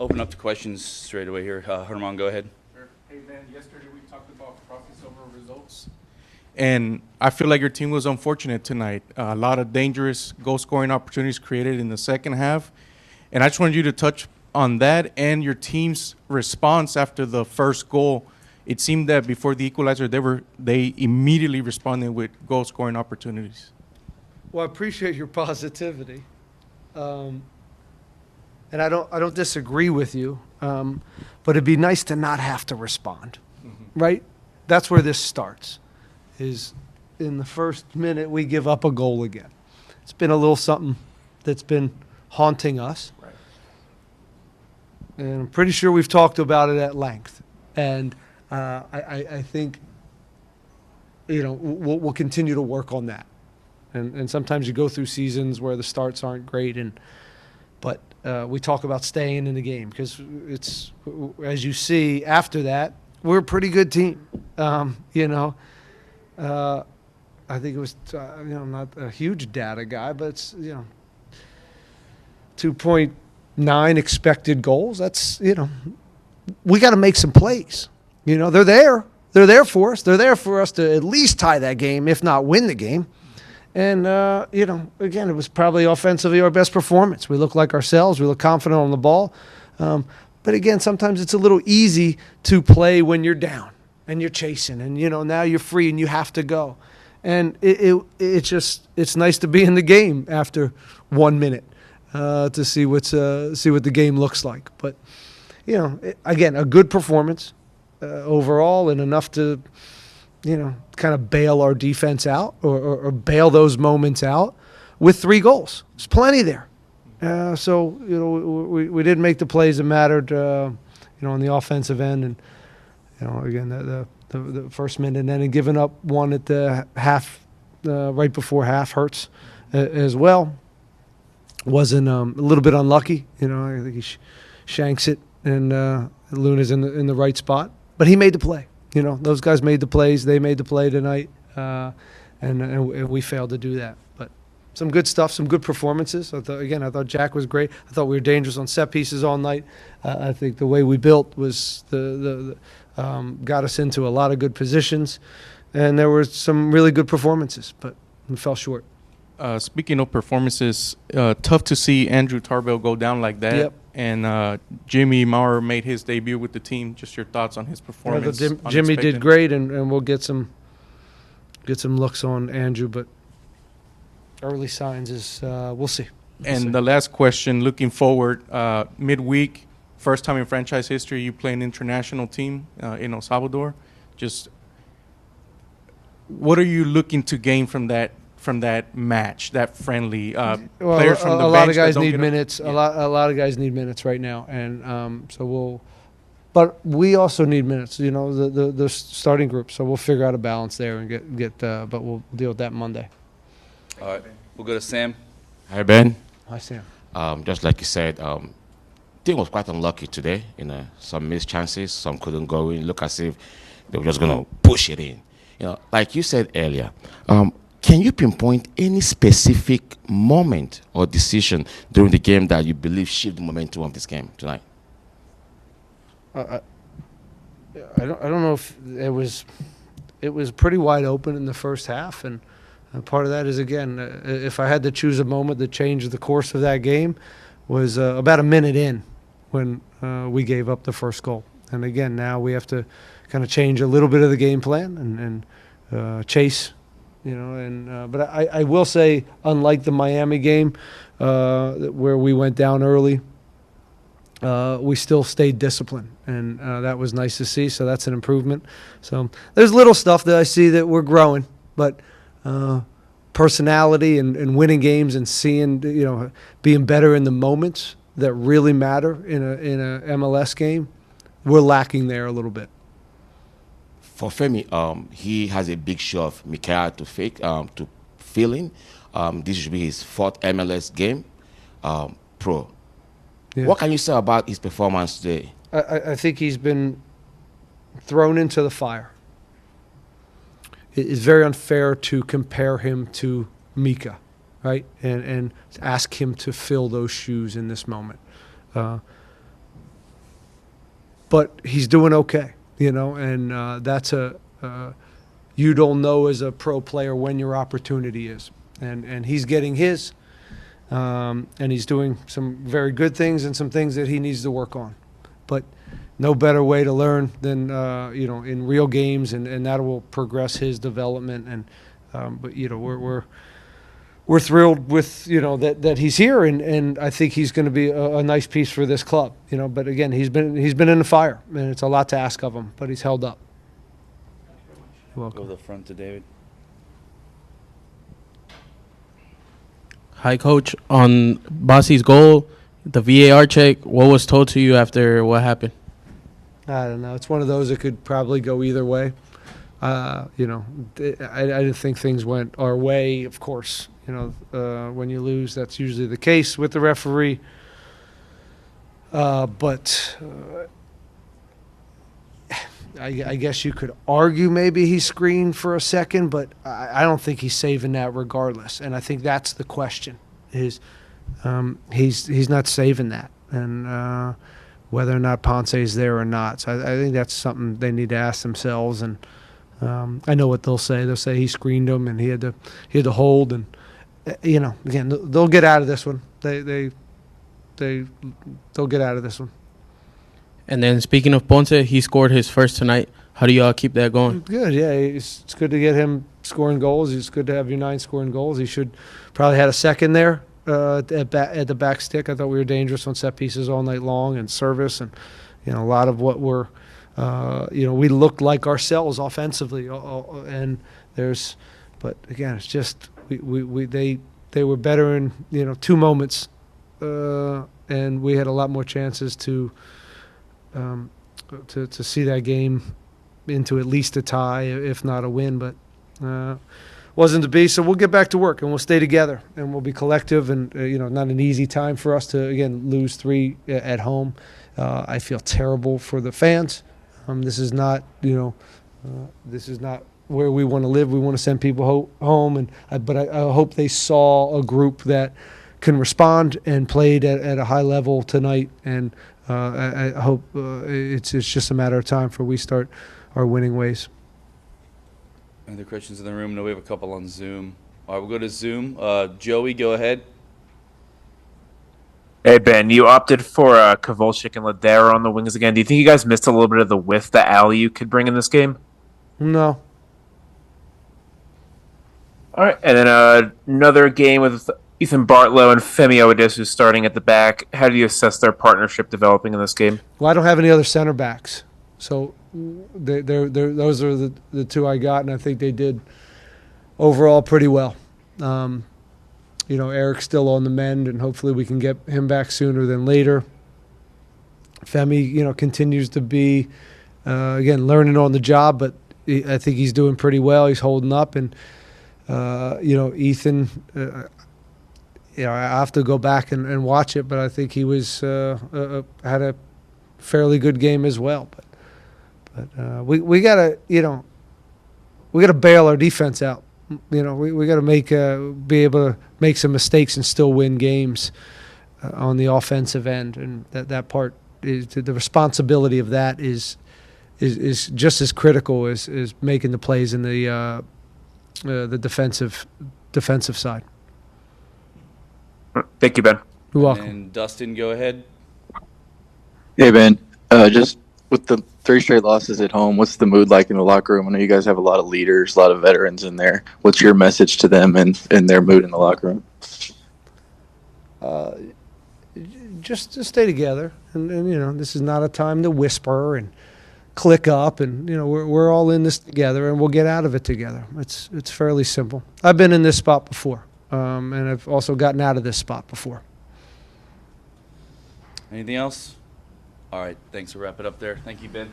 Open up to questions straight away here. Herman, go ahead. Sure. Hey, man, yesterday we talked about process over results. And I feel like your team was unfortunate tonight. A lot of dangerous goal-scoring opportunities created in the second half. And I just wanted you to touch on that and your team's response after the first goal. It seemed that before the equalizer, they immediately responded with goal-scoring opportunities. Well, I appreciate your positivity, and I don't disagree with you. But it'd be nice to not have to respond, right? That's where this starts. Is in the first minute we give up a goal again. It's been a little something that's been haunting us, Right. and I'm pretty sure we've talked about it at length. And I think we'll continue to work on that. And sometimes you go through seasons where the starts aren't great, but we talk about staying in the game because it's, as you see after that, we're a pretty good team. I think it was, not a huge data guy, but it's, 2.9 expected goals. That's, we got to make some plays. They're there. They're there for us. They're there for us to at least tie that game, if not win the game. And, again, it was probably offensively our best performance. We look like ourselves. We look confident on the ball. But, again, sometimes it's a little easy to play when you're down and you're chasing. And, now you're free and you have to go. And it's nice to be in the game after 1 minute to see what the game looks like. But, again, a good performance overall and enough to – kind of bail our defense out or bail those moments out with 3 goals. There's plenty there. So we did make the plays that mattered, on the offensive end. And, again, the first minute and then giving up one at the half, right before half hurts as well. Wasn't a little bit unlucky. I think he shanks it and Luna's in the right spot. But he made the play. Those guys made the plays. They made the play tonight, and we failed to do that. But some good stuff, some good performances. I thought Jack was great. I thought we were dangerous on set pieces all night. I think the way we built was got us into a lot of good positions, and there were some really good performances, but we fell short. Speaking of performances, tough to see Andrew Tarbell go down like that. Yep. And Jimmy Maurer made his debut with the team. Just your thoughts on his performance? Jimmy did great, and we'll get some looks on Andrew, but early signs is we'll see. The last question, looking forward, midweek, first time in franchise history you play an international team in El Salvador. Just what are you looking to gain from that match, that friendly? Players from the bench. A lot of guys need minutes. Yeah. A lot of guys need minutes right now, and but we also need minutes. The starting group. So we'll figure out a balance there and get. But we'll deal with that Monday. All right, we'll go to Sam. Hi, Ben. Hi, Sam. Just like you said, team was quite unlucky today. Some missed chances, some couldn't go in. Look as if they were just going to push it in. Like you said earlier. Can you pinpoint any specific moment or decision during the game that you believe shifted the momentum of this game tonight? I don't know if it was pretty wide open in the first half, and part of that is, again, if I had to choose a moment that changed the course of that game, was about a minute in when we gave up the first goal. And again, now we have to kind of change a little bit of the game plan and chase. But I will say, unlike the Miami game where we went down early, we still stayed disciplined, and that was nice to see. So that's an improvement. So there's little stuff that I see that we're growing, but personality and winning games and seeing, being better in the moments that really matter in a MLS game, we're lacking there a little bit. For Femi, he has a big show of Mikael to fill in. This should be his 4th MLS game, pro. Yeah. What can you say about his performance today? I think he's been thrown into the fire. It is very unfair to compare him to Mika, right? And ask him to fill those shoes in this moment. but he's doing okay, and that's you don't know as a pro player when your opportunity is, and he's getting his, and he's doing some very good things and some things that he needs to work on, but no better way to learn than in real games, and that will progress his development. And but we're thrilled with that he's here, and I think he's going to be a nice piece for this club. But again, he's been in the fire, and it's a lot to ask of him, but he's held up. You're welcome. Go to the front to David. Hi, Coach. On Bossy's goal, the VAR check, what was told to you after what happened? I don't know. It's one of those that could probably go either way. I didn't think things went our way. Of course, when you lose, that's usually the case with the referee. But I guess you could argue maybe he screened for a second, but I don't think he's saving that regardless. And I think that's the question: is he's not saving that, and whether or not Ponce is there or not. So I think that's something they need to ask themselves. And I know what they'll say. They'll say he screened him and he had to hold. And again, they'll get out of this one. They'll get out of this one. And then speaking of Ponce, he scored his first tonight. How do y'all keep that going? Good, yeah. It's good to get him scoring goals. It's good to have your 9 scoring goals. He should probably had a second there. At the back stick, I thought we were dangerous on set pieces all night long and service, and a lot of what we're, we looked like ourselves offensively, and but again, it's just they were better in 2 moments, and we had a lot more chances to see that game into at least a tie, if not a win, but. Wasn't to be, so we'll get back to work and we'll stay together and we'll be collective, and not an easy time for us to again lose 3 at home. I feel terrible for the fans. This is not where we want to live. We want to send people home, but I hope they saw a group that can respond and played at a high level tonight, and I hope it's just a matter of time before we start our winning ways. Any other questions in the room? No, we have a couple on Zoom. All right, we'll go to Zoom. Joey, go ahead. Hey, Ben, you opted for Kovalchik and Ladera on the wings again. Do you think you guys missed a little bit of the width that Alley could bring in this game? No. All right, and then another game with Ethan Bartlow and Femi Oedisu starting at the back. How do you assess their partnership developing in this game? Well, I don't have any other center backs, so those are the 2 I got, and I think they did overall pretty well. Eric's still on the mend, and hopefully we can get him back sooner than later. Femi, continues to be, again, learning on the job, but I think he's doing pretty well. He's holding up, and, Ethan, I have to go back and watch it, but I think he was had a fairly good game as well. But we gotta bail our defense out. We gotta be able to make some mistakes and still win games on the offensive end, and that part is the responsibility of that is just as critical as making the plays in the defensive side. Thank you, Ben. You're welcome. And Dustin, go ahead. Hey, Ben. Just with the 3 straight losses at home, what's the mood like in the locker room? I know you guys have a lot of leaders, a lot of veterans in there. What's your message to them and their mood in the locker room? Just to stay together, and this is not a time to whisper and click up, and we're all in this together, and we'll get out of it together. It's fairly simple. I've been in this spot before, and I've also gotten out of this spot before. Anything else? All right, thanks. We'll wrap it up there. Thank you, Ben.